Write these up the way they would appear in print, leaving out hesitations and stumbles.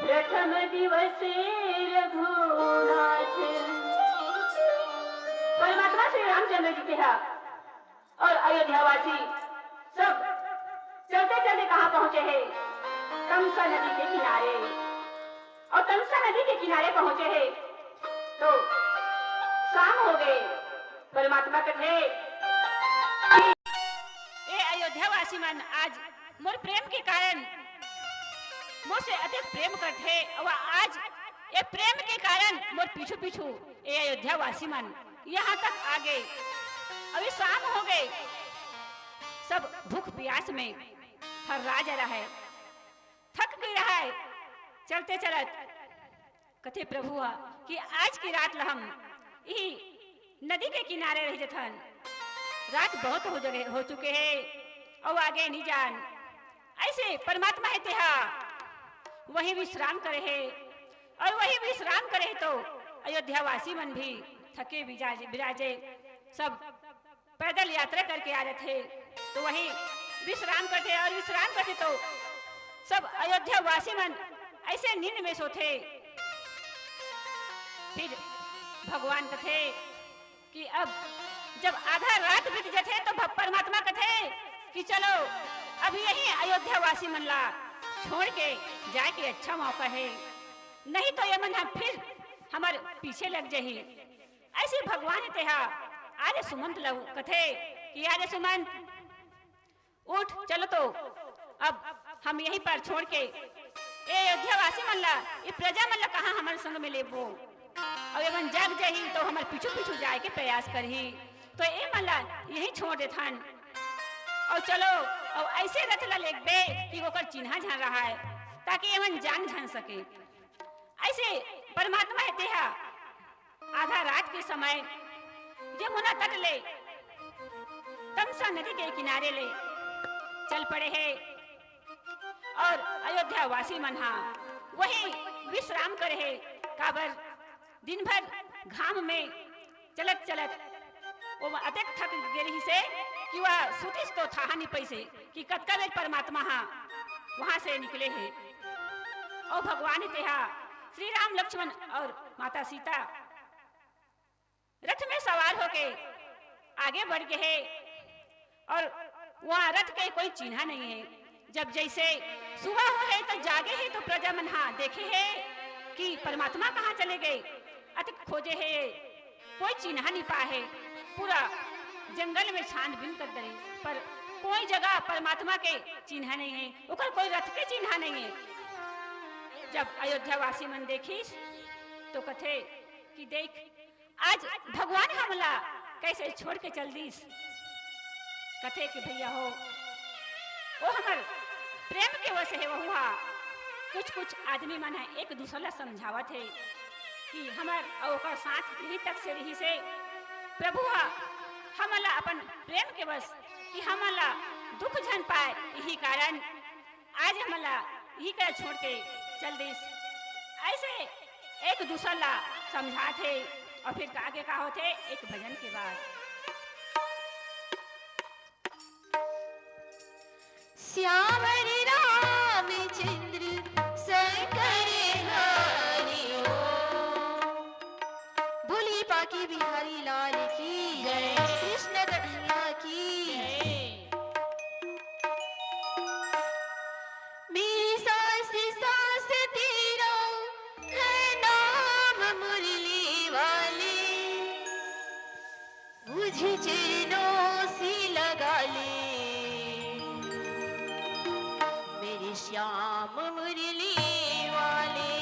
प्रथम दिवसे रघुनाथ। परमात्मा श्री रामचंद्र जी थे और अयोध्यावासी सब चलते चलते कहाँ पहुंचे हैं? तमसा नदी के किनारे। और तमसा नदी के किनारे पहुंचे हैं तो शाम हो गए। परमात्मा कहते ए अयोध्यावासी मन, आज मोर प्रेम के कारण मुझसे अधिक प्रेम करते और आज ये प्रेम के कारण मोर पीछू पीछू ये अयोध्यावासी मन यहाँ तक आ गए। अभी शाम हो गए, सब भूख प्यास में थर्रा जा रहा है, थक भी रहा है। चलते चलत कथे प्रभु कि आज की रात हम यही नदी के किनारे रह जथन। रात बहुत हो चुके हैं और आगे नहीं जान। ऐसे परमात्मा है तेहा वही विश्राम करे है और वही विश्राम करे तो अयोध्यावासी मन भी थके विराजे सब पैदल यात्रा करके आ रहे थे तो वही विश्राम करते और विश्राम करते तो सब अयोध्यावासी मन ऐसे नींद में सोते। फिर भगवान कथे कि अब जब आधा रात बीत जाते तो परमात्मा कथे कि चलो अभी यही अयोध्यावासी मन ला छोड़ के जाए के अच्छा मौका है, नहीं तो ये मन हम फिर हमारे पीछे लग जाही। ऐसे भगवान तेहा आरे सुमंत लहू कथे कि आरे सुमंत उठ चलो तो अब हम यहीं पर छोड़ के ए अयोध्यावासी मन ला ये प्रजा मन ला कहाँ हमारे संग में लेबो और ये मन जाग जाही तो हमारे पीछू पीछू जाए के प्रयास करही तो ए मन ला यहीं छोड़ देथन और चलो और ऐसे रथ ला लेक बे कि ओकर चिन्हा जान रहा है ताकि ये मन जान जान सके। ऐसे परमात्मा है तेहा आधा रात के समय यमुना तट ले तमसा नदी के किनारे ले चल पड़े हैं और अयोध्या वासी मन वही विश्राम करे है। काबर दिन भर घाम में चलत चलत वो अतक थक गेली से कि वह सुतिस तो था नहीं पैसे कि कतका बेर परमात्मा वहां से निकले हैं और भगवान तेहा श्री राम लक्ष्मण और माता सीता रथ में सवार होके आगे बढ़ गए हैं और वहाँ रथ के कोई चिन्ह नहीं है। जब जैसे सुबह हो है तो जागे है तो प्रजा मन देखे है कि परमात्मा कहाँ चले गए। अतक खोजे है कोई चिन्ह नहीं पाए, पूरा जंगल में छानबीन कर दे पर कोई जगह परमात्मा के चिन्ह नहीं है, उकर कोई रथ के चिन्ह नहीं है। जब अयोध्या वासी मन देखिस तो कथे कि देख आज भगवान हमला कैसे छोड़ के चल दीस। कथे कि भैया हो वो हमार प्रेम के वश है वहुआ कुछ कुछ आदमी मन है एक दूसरे ला समझावत है कि हमार और साथ यही तक से रही से प्रभु हमला अपन प्रेम के वश कि हमला दुख झन पाए, यही कारण आज हमला यही कर छोड़ के चल दिस। ऐसे एक दूसरा ला समझाते और फिर आगे का होते एक भजन के बाद। श्यावर रामचंद्र शंकर हरि ओम। बोली बाकी बिहारी लाल की जय, कृष्ण कन्हैया की जय। मेरी सांस सांस तेरा है नाम मुरली वाले, मुझे चरणों से लगा ले मेरे श्याम मुरली वाले,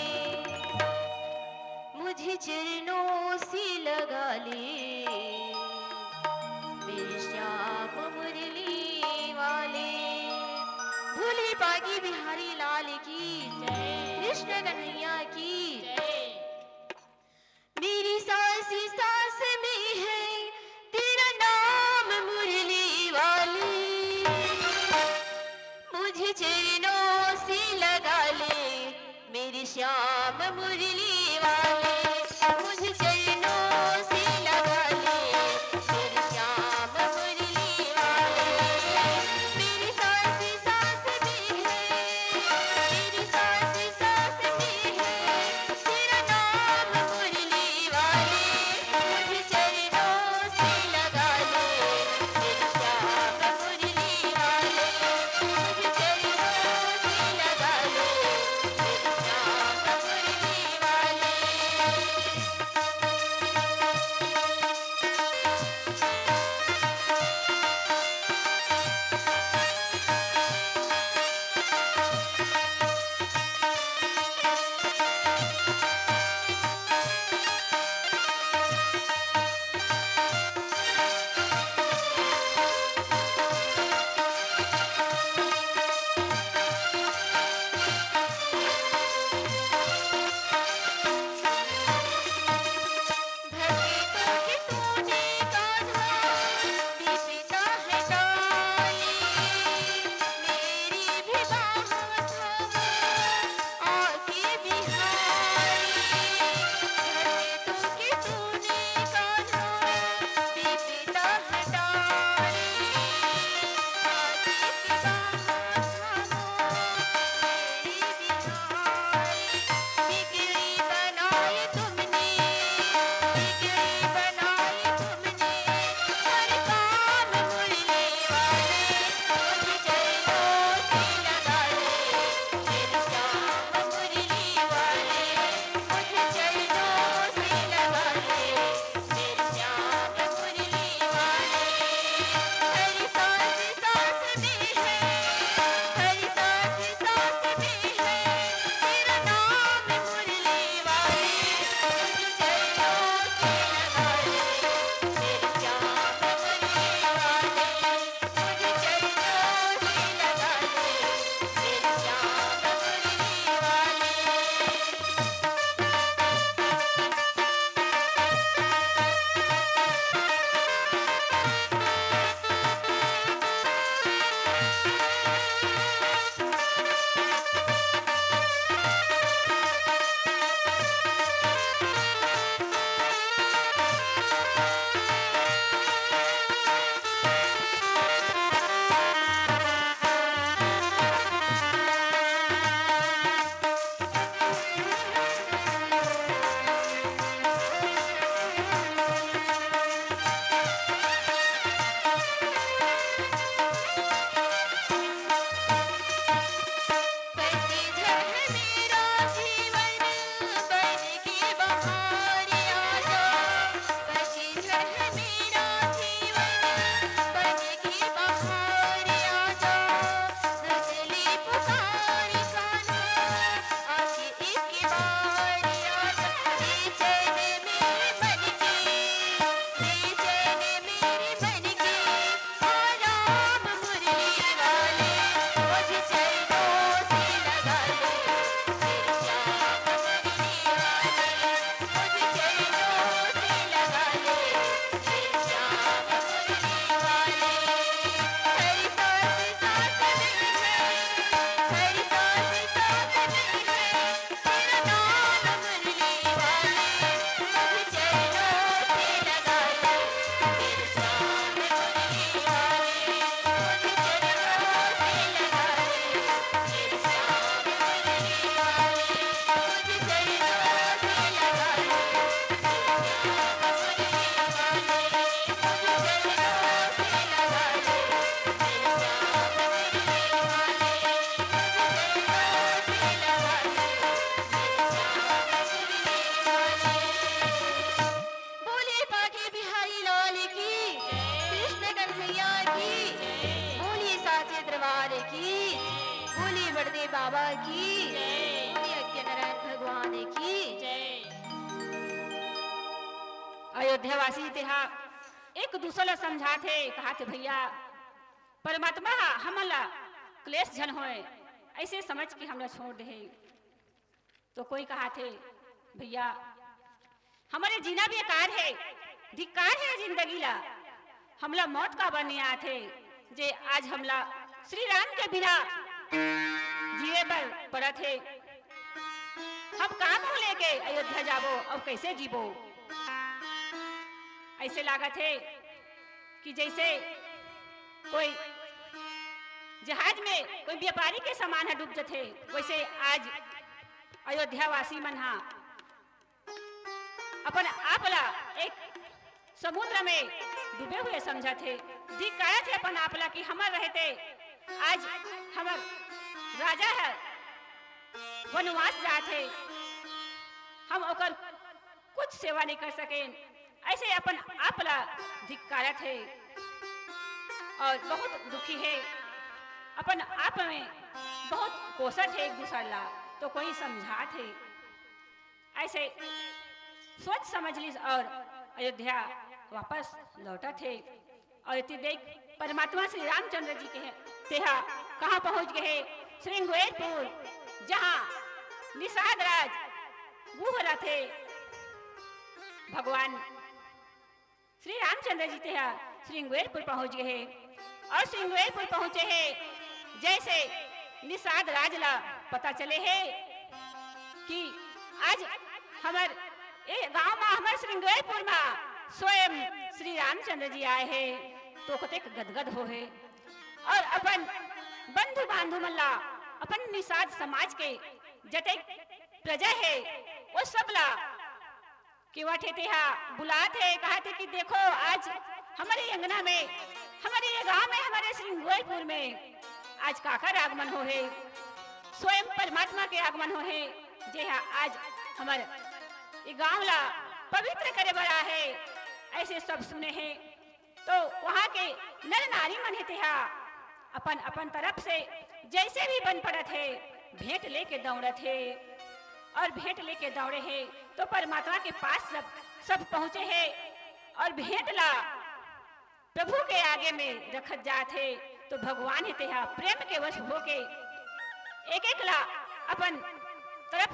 मुझे चरणों से लगा ले मेरे श्याम मुरली वाले। भोले बागी बिहारी लाल की जय, कृष्ण कन्हैया की जय। मेरी सांस सांस में है तेरा नाम मुरली वाली, मुझे चरणों से लगा ले मेरे श्याम मुरली वाले, मुझे चरणों से लगा ले मेरे श्याम मुरली वाले। मेरी सांस सांस में है, मेरी सांस सांस में है तेरा नाम मुरली वाले, मुझे चरणों से लगा ले मेरे श्याम मुरली वाले, मुझे चरणों से लगा ले मेरे श्याम मुरली वाले। बाबा की जय। बोलिए यज्ञ नारायण भगवान की जय। अयोध्यावासी तेहा एक दूसरे ला समझा थे, कहा थे भैया परमात्मा हमला क्लेश झन होए, ऐसे समझ के हमला छोड़ दे। तो कोई कहा थे भैया हमारे जीना भी बेकार है, धिक्कार है जिंदगी ला, हमला मौत का बनिया थे जे आज हमला श्री राम के बिना जिए पर पड़ा थे। हम काम हो लेके अयोध्या जाबो, अब कैसे जीबो। ऐसे लागत है कि जैसे कोई जहाज में कोई व्यापारी के सामान है डूब जाते, वैसे आज अयोध्या वासी मन हा अपन आप ला एक समुद्र में डूबे हुए समझा थे, धिक्कारा थे अपन आप ला कि हमर रहते आज हमर राजा है वनवास जाते, हम ओकर कुछ सेवा नहीं कर सके, ऐसे अपन आप ला धिक्कारा थे और बहुत दुखी है, अपन आप में बहुत कोसत है एक दूसरा ला। तो कोई समझा थे, ऐसे सोच समझ ली और अयोध्या वापस लौटा थे। और इतनी देख परमात्मा श्री रामचंद्र जी के तेहा कहाँ पहुंच गए, श्रृंगवेरपुर, जहाँ निषाद राज वो रहा थे। भगवान श्री रामचंद्र जी तेहा श्रृंगवेरपुर पहुंच गए और श्रृंगवेरपुर पहुंचे हैं। जैसे निषाद राज ला पता चले है कि आज हमार ए गांव में हमार श्रृंगवेरपुर में स्वयं श्री रामचंद्र जी आए हैं, तो कतेक गदगद हो है और अपन बंधु बांधु मल्ला अपन निषाद समाज के जते प्रजा है वो सब ला कि वठे तेहा बुलाते है, कहते कि देखो आज हमारे अंगना में, हमारे ये गांव में, हमारे श्रृंगवेरपुर में आज काकर आगमन हो है, स्वयं परमात्मा के आगमन हो है, जे आज हमारे ये गांव ला पवित्र करे बड़ा है। ऐसे सब सुने हैं तो वहाँ के नर नारी मन थे अपन अपन तरफ से जैसे भी बन पड़े थे भेंट लेके दौड़े थे और भेंट लेके दौड़े हैं तो परमात्मा के पास सब पहुँचे हैं और भेंट ला प्रभु के आगे में रखत जाते। तो भगवान ही तेहा प्रेम के वश होके एक एक ला अपन तरफ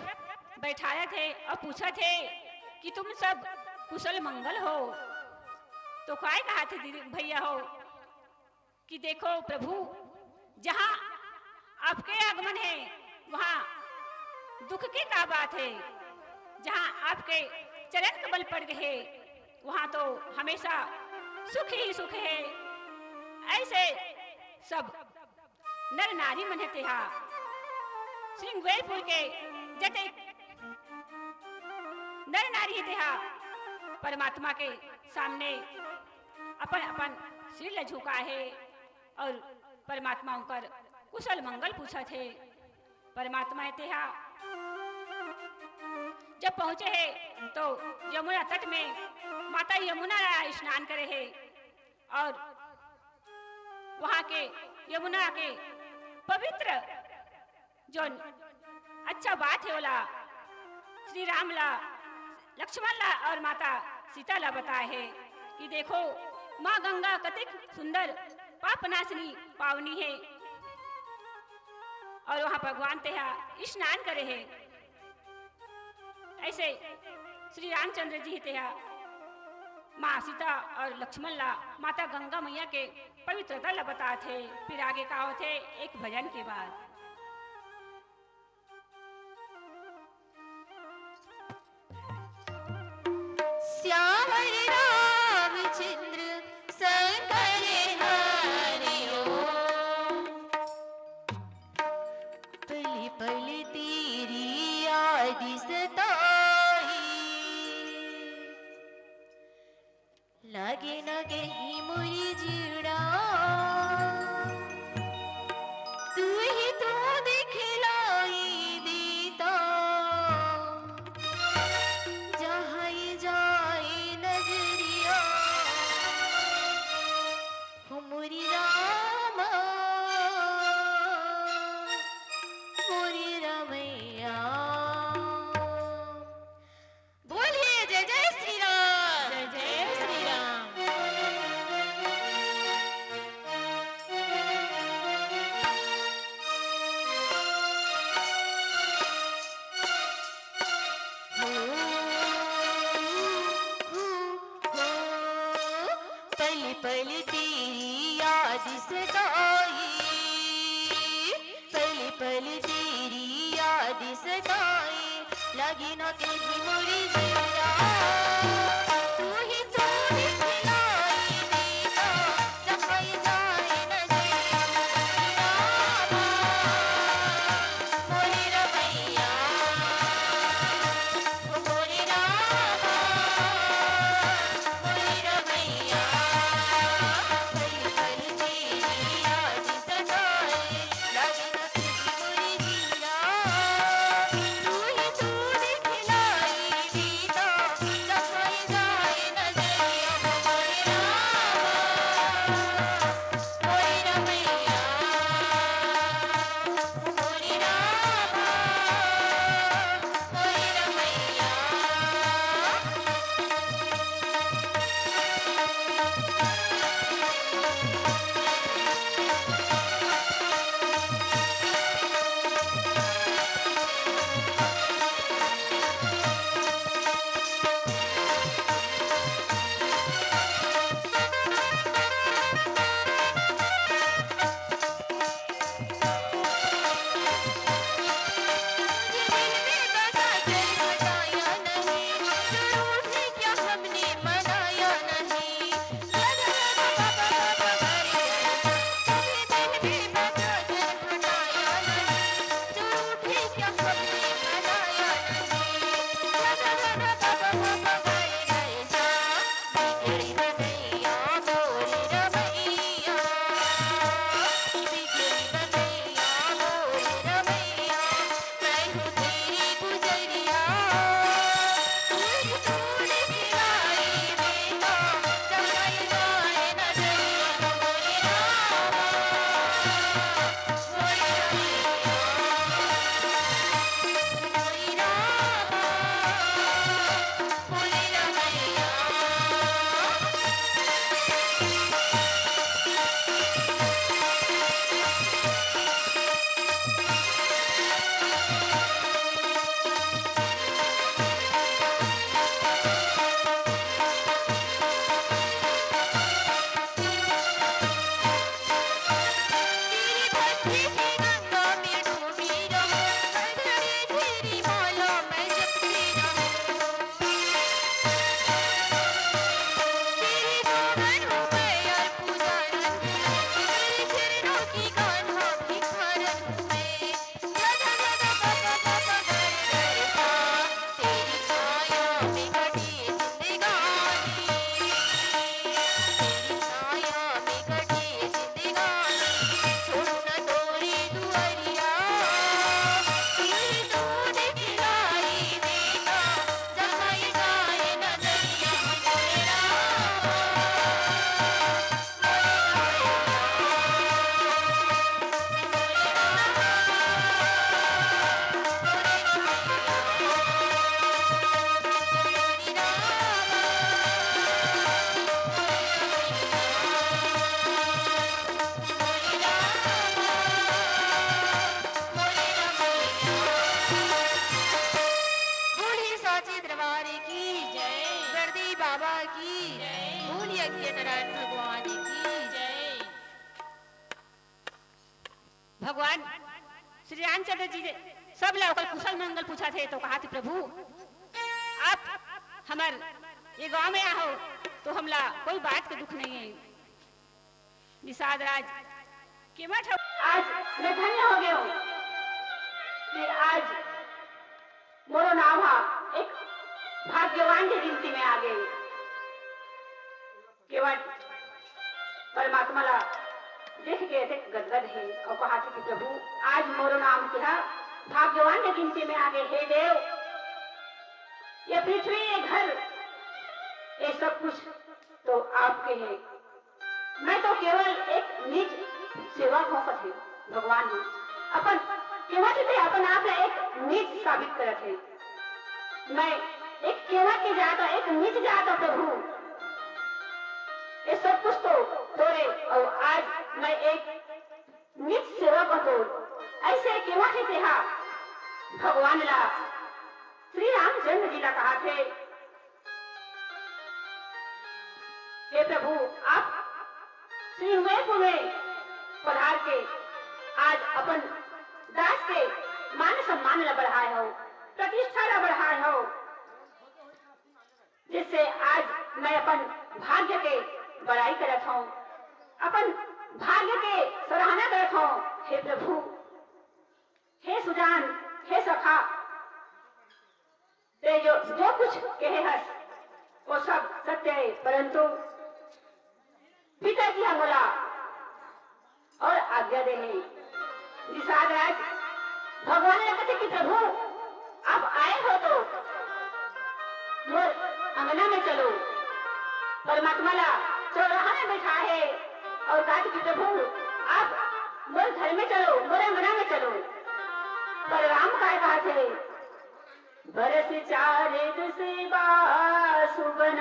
बैठाए थे और पूछा थे कि तुम सब कुशल मंगल हो। तो काय कहा थे दीदी भैया हो कि देखो प्रभु जहाँ आपके आगमन है वहाँ दुख की क्या बात है, जहाँ आपके चरण कमल पड़ गए वहाँ तो हमेशा सुख ही सुख है। ऐसे सब नर नारी मन तेहा श्रृंगवेरपुर के जते नर नारी तेहा परमात्मा के सामने अपन अपन सिर ल झुका है और परमात्मा उनकर कुशल मंगल पूछा थे। परमात्मा तेहा जब पहुंचे है तो यमुना तट में माता यमुना स्नान करे है और वहाँ के यमुना के पवित्र जो अच्छा बात है बोला श्री राम ला, लक्ष्मण ला और माता सीता ला बताए है कि देखो माँ गंगा कतिक सुंदर पापनाशनी पावनी है और वहाँ भगवान तेहा स्नान करे है। ऐसे श्री रामचंद्र जी तेहा माँ सीता और लक्ष्मण ला माता गंगा मैया के पवित्रता ला बता थे। फिर आगे का होते एक भजन के बाद। श्यावर रामचंद्र शंकर हरि ओम, पल पल तेरी याद सताई, लगे न कहीं मुरी जीड़ा, तू ही तो पल तेरी याद सताई, पल पल तेरी याद सताई, लगी न कहीं मोरी जिया, तू ही तो दिखलाई देता, जखाई जाए नजरिया मोरी रमैया, मोरी रामा मोरी रमैया, पल पल तेरी याद सताई, लगी न कहीं मोरी जिया, तू ही तो दिखलाई देता, जखाई जाए नजरिया मोरी रामा मोरी रमैया, मोरी रामा मोरी रमैया। बूढ़ी साची दरबार की जय, दर्दी बाबा की जय, भूल यज्ञ नारायण भगवान की जय। भगवान श्री रामचंद्र जी ने सब लोग कुशल मंगल पूछा थे तो कहा थे प्रभु आप हमार ये गांव में आओ तो हमला कोई बात के दुख नहीं है। निषाद राज के मठ आज मैं धन्य हो गया हूँ कि आज मोरो नाम एक भाग्यवान की गिनती में आ गई। केवल परमात्मा ला देख के ऐसे गदगद है और कहा कि प्रभु आज मोरो नाम क्या भाग्यवान की गिनती में आ गए। हे देव ये पृथ्वी ये घर ये सब कुछ तो आपके हैं। मैं तो केवल एक निज सेवक होकर थे भगवान ने अपन केवल थे अपन आप एक निज साबित करे थे। मैं एक केवल की जाता एक निज जाता प्रभु ये सब कुछ तो तोड़े और आज मैं एक निज सेवक हो ऐसे केवल थे हाँ भगवान ला श्री रामचंद्र जी ला कहा थे हे प्रभु आप हस्तिनापुर में पधार के आज अपन दास के मान सम्मान ला बढ़ाए हो, प्रतिष्ठा ला बढ़ाए हो, जिससे आज मैं अपन भाग्य के बड़ाई करत हूँ, अपन भाग्य के सराहना करत हूँ। हे प्रभु, हे सुजान, हे सखा, ते जो कुछ कहे हस वो सब सत्य है, परंतु पिताजी हमारा और आज्ञा दे निषाद राज भगवान ने कहते कि प्रभु आप आए हो तो मोर अंगना में चलो। परमात्मा ला चौराहा में बैठा है और कहा कि प्रभु आप मोर घर में चलो, मोर अंगना में चलो। पर राम का कहा थे, बरस चारे से बासुबन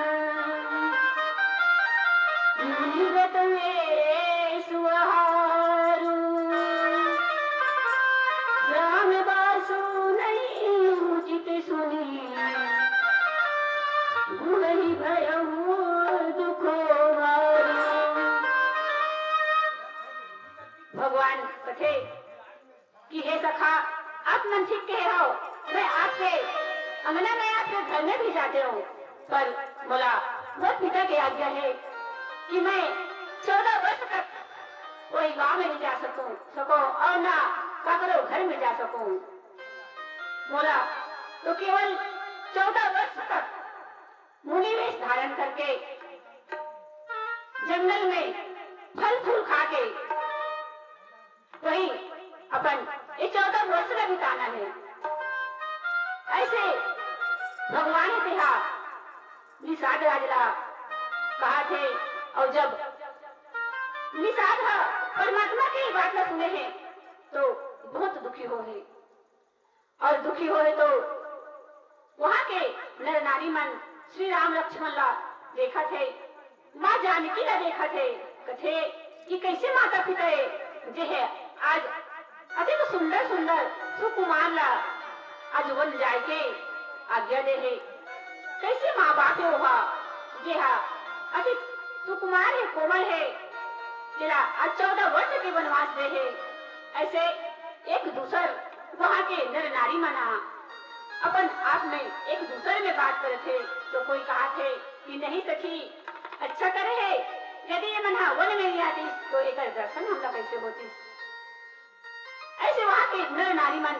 मुनिव्रत मेरे सुहारू, राम बासु नहीं उचित सुनी, भूलि भयऊ दुखो हारू। भगवान कथे कि हे सखा, आप मन ठीक कहे हो, मैं आपके अंगना में आपके घर में भी जाते हूँ, पर बोला मोर पिता की आज्ञा है कि मैं 14 वर्ष तक कोई गांव में नहीं जा सको और ना काकरो घर में जा सकूं। बोला तो केवल 14 वर्ष तक मुनि वेश धारण करके जंगल में फल फूल खा के वही अपन ये 14 वर्ष का बिताना है। ऐसे भगवान इतिहास निषाद राजला कहा थे, और जब निषाद परमात्मा की बात न सुने हैं तो बहुत दुखी हो है, और दुखी हो है तो वहाँ के नर नारी मन श्री राम लक्ष्मण ला देखा थे, माँ जानकी ला देखा थे, कथे कि कैसे माता पिता जे है आज अधिक सुंदर सुंदर सुकुमार ला आज वन जाए के आज्ञा दे है, कैसे माँ बाप हुआ जे हा अधिक सुकुमार है, कोमल है, जिला आज 14 वर्ष के वनवास दे है। ऐसे एक दूसर वहाँ के नर नारी मना अपन आप में एक दूसरे में बात करे थे, तो कोई कहा थे कि नहीं सखी, अच्छा करे है यदि ये मना वन में नहीं आती तो एक दर्शन हमला कैसे होती। ऐसे वहाँ के नर नारी मन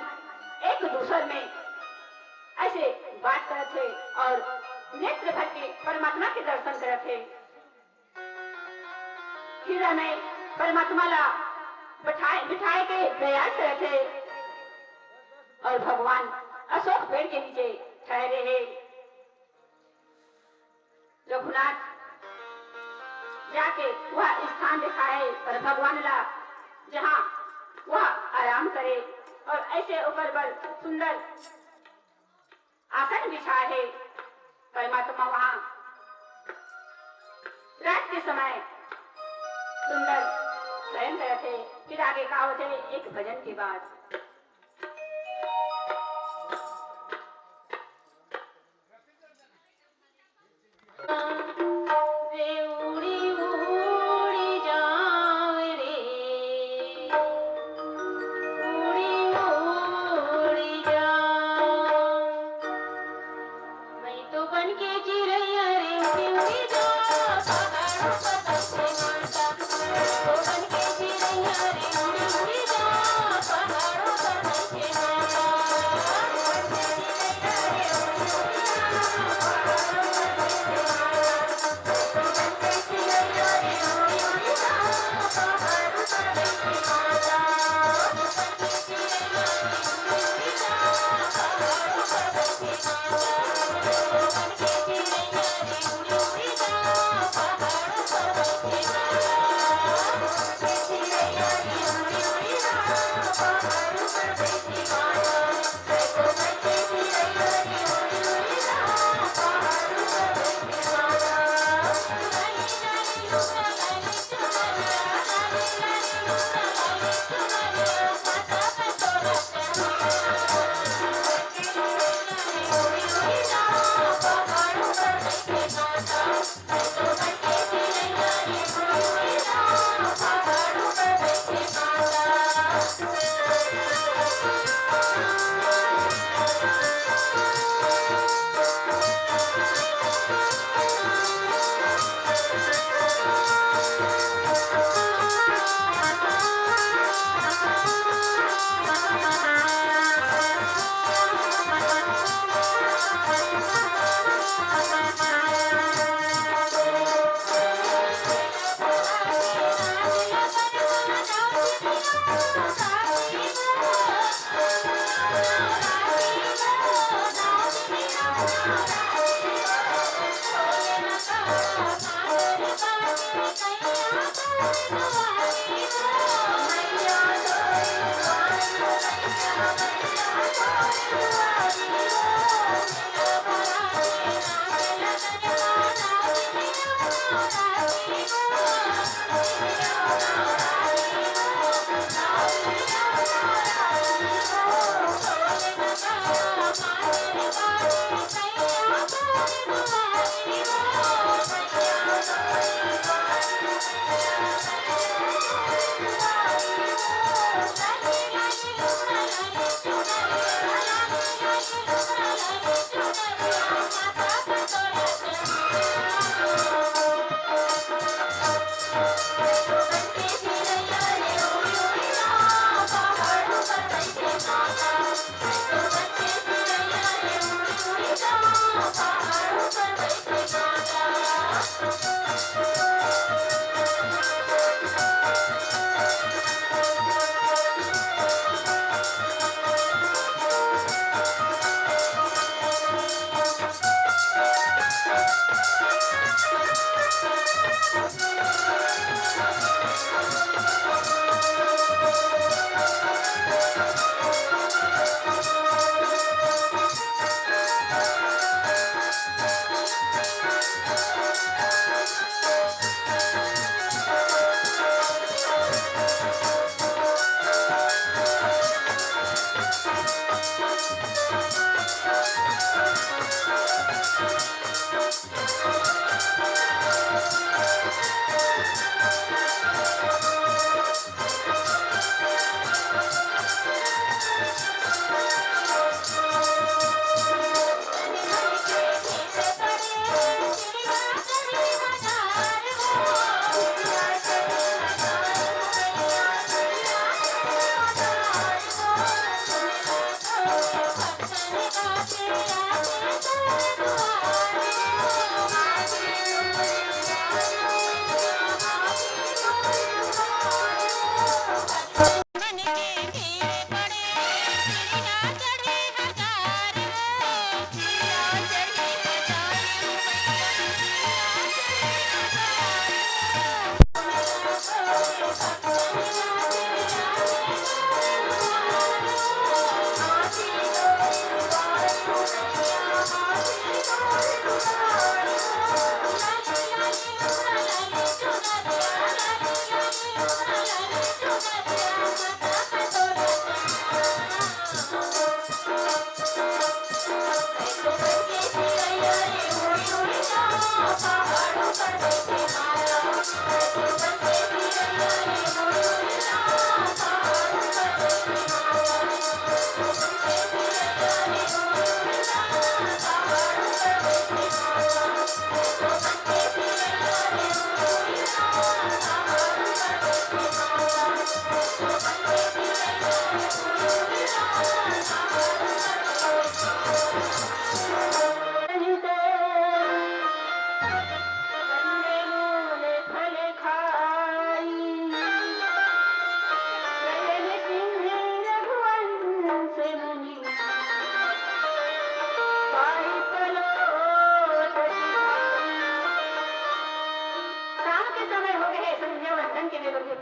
एक दूसरे में ऐसे बात करे थे और नेत्र भर के परमात्मा के दर्शन करे थे। हृदय में परमात्मा ला बिठाए के प्रयास करे थे, और भगवान अशोक पेड़ के नीचे ठहरे हैं। रघुनाथ जाके वह स्थान दिखाए पर भगवान ला जहाँ वह आराम करे, और ऐसे ऊपर पर सुंदर आसन बिछाए है। परमात्मा वहाँ रात के समय सुंदर शयन करे थे। फिर आगे कहा होते एक भजन के बाद, बन के चिरैया रे उड़ी उड़ी जा पहाड़ों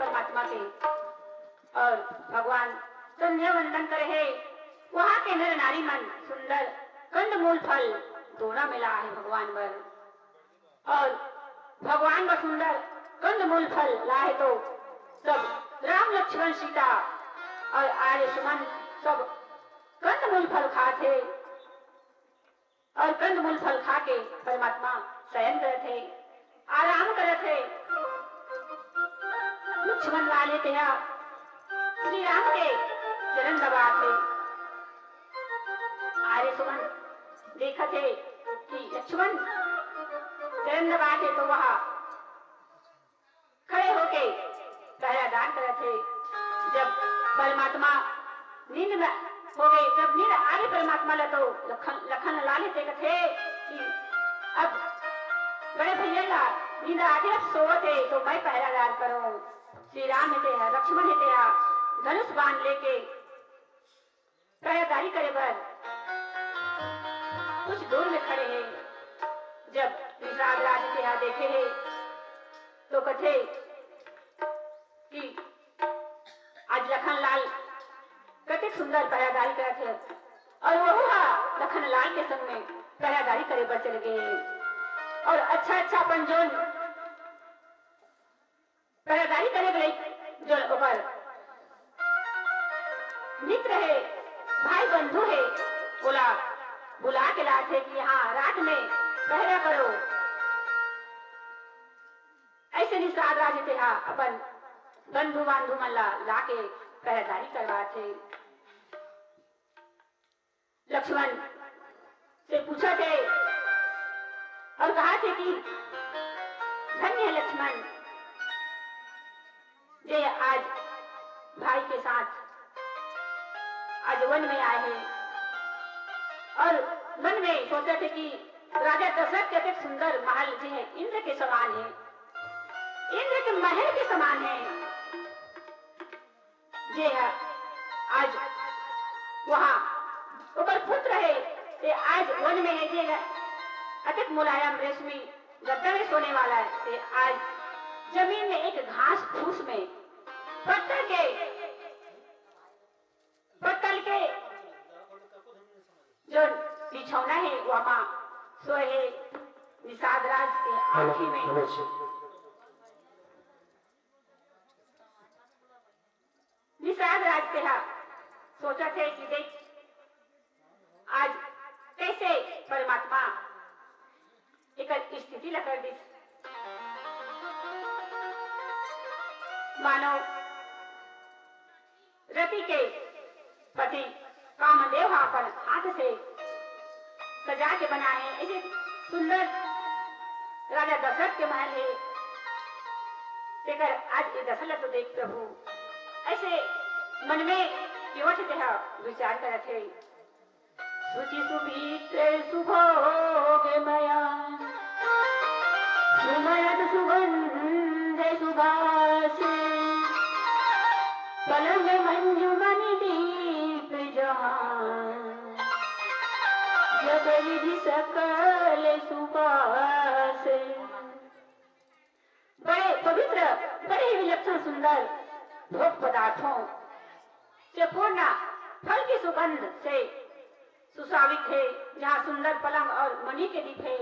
परमात्मा के और भगवान संध्या वंदन करे वहाँ के नर नारी मन सुंदर कंद मूल फल दोना मिला है भगवान बर और भगवान बर सुंदर कंद मूल फल लाए तो सब राम लक्ष्मण सीता और आर्य सुमन सब कंद मूल फल खाते और कंद मूल फल खा के परमात्मा शयन करे थे आराम करे थे। लक्ष्मण वाले थे श्री राम के चरण दबा थे। आर्य सुमन देखा थे कि लक्ष्मण चरण दबा थे तो वह खड़े होके पहरादार करे थे। जब परमात्मा नींद में हो गए, जब नींद आ गई परमात्मा ले तो लखन लाले थे कथे कि अब बड़े भैया ला नींद आते अब सोते तो मैं पहरादार करूं। श्री राम थे लक्ष्मण थे धनुष बाण लेके पहरेदारी करे बर कुछ दूर में खड़े हैं। जब राज थे देखे है तो कथे लखनलाल कतेक सुंदर पहरादारी करत है और वहू हा लखनलाल के संग में पहरादारी करे बर चल गए और अच्छा अपन जोन पहरादारी करे गए जो ओकर मित्र है भाई बंधु है बोला बुला के लाते कि हाँ रात में पहरा करो। ऐसे निषाद राज थे हाँ अपन बंधु बांधु मन ला के पहरेदारी करवाते। लक्ष्मण से पूछा थे और कहा थे कि धन्य है लक्ष्मण जे आज भाई के साथ आज वन में आए हैं और मन में सोचा थे कि राजा दशरथ के सुंदर महल जो है इंद्र के समान है, इंद्र के महल के समान है। जे आज वहाँ ऊपर पुत्र है ये आज वन में है जे अतिक मुलायम रेशमी गद्दा में सोने वाला है। ये आज जमीन में एक घास फूस में पत्थर के जो बिछौना है वहाँ सोए है निषाद राज के आँखी में। निषाद राज के सोचा थे कि देख आज कैसे परमात्मा एक स्थिति लगा दी मानो रति के पति कामदेव पर हाथ से सजा के बनाए ऐसे सुंदर राजा दशरथ के महल है। देखकर आज ये दशरथ तो देख प्रभु ऐसे मन में केवट विचार कर थे सुचि सुपीत सुभोग मया सुमयत सुगंध सुभाष पलंग मंजू मणि दीप जहां जब विधि सकल सुबास। बड़े पवित्र बड़े ही विलक्षण सुंदर भोग पदार्थों से पूर्ण फल की सुगंध से सुशावित है, जहाँ सुंदर पलंग और मणि के दीप है,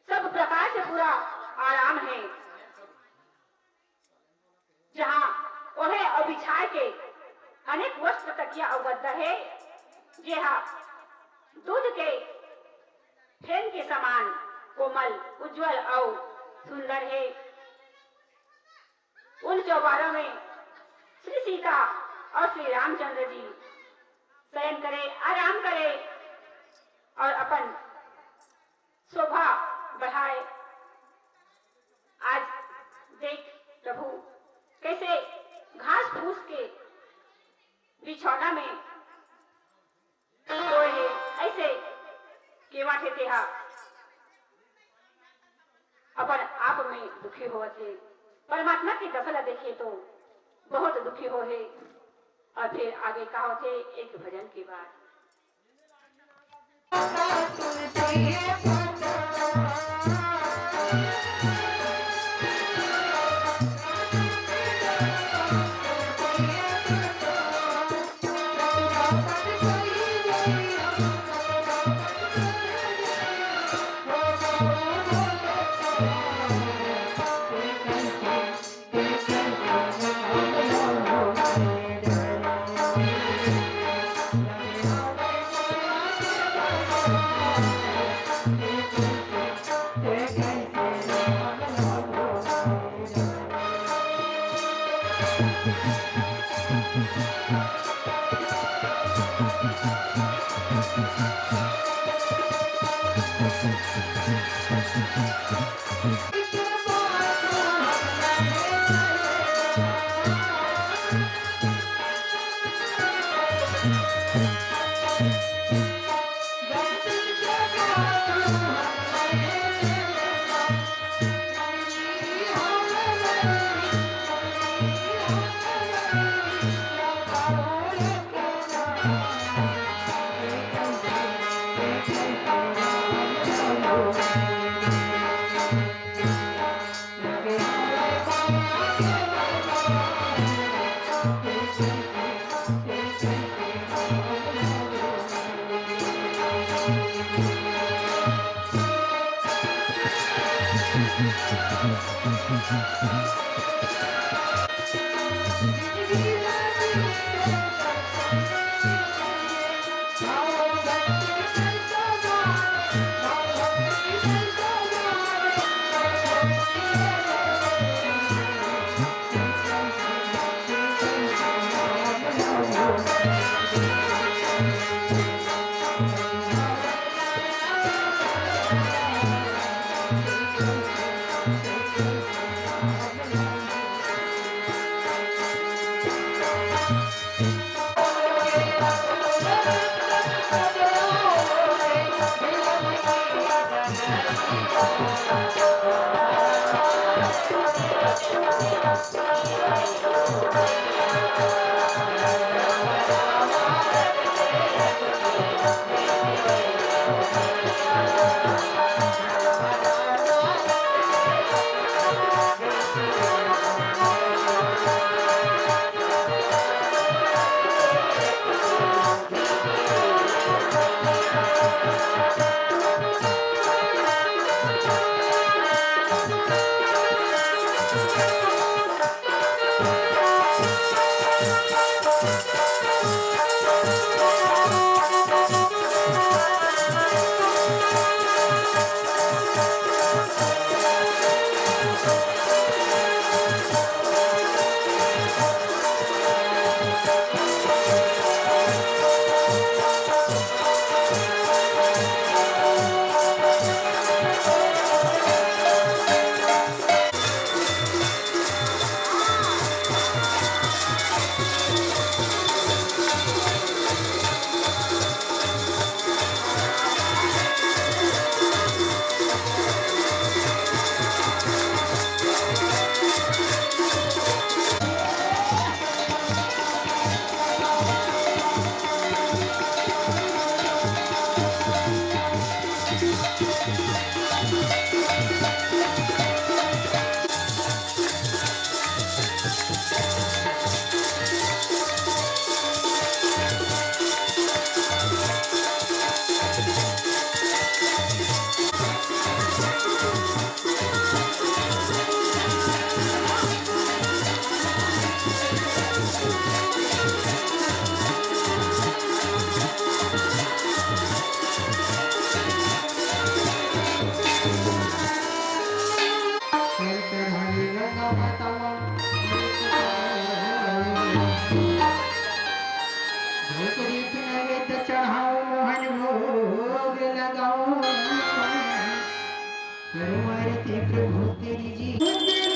सब प्रकार से पूरा आराम है, जहाँ उन्हें अभिछाय के अनेक वस्त्र तकिया अवगत है, जहाँ दूध के फेन के समान कोमल उज्जवल और सुंदर है। उन चौबारों में श्री सीता और श्री रामचंद्र जी शयन करे आराम करे और अपन शोभा बढ़ाए। आज देख प्रभु कैसे घास फूस के बिछौना में सोए हैं, ऐसे केवाठे थे अपन आप में दुखी हो थे। परमात्मा की दखल देखे तो बहुत दुखी हो है। और फिर आगे कहा थे एक भजन के बाद करो आरती प्रभु तेरी जी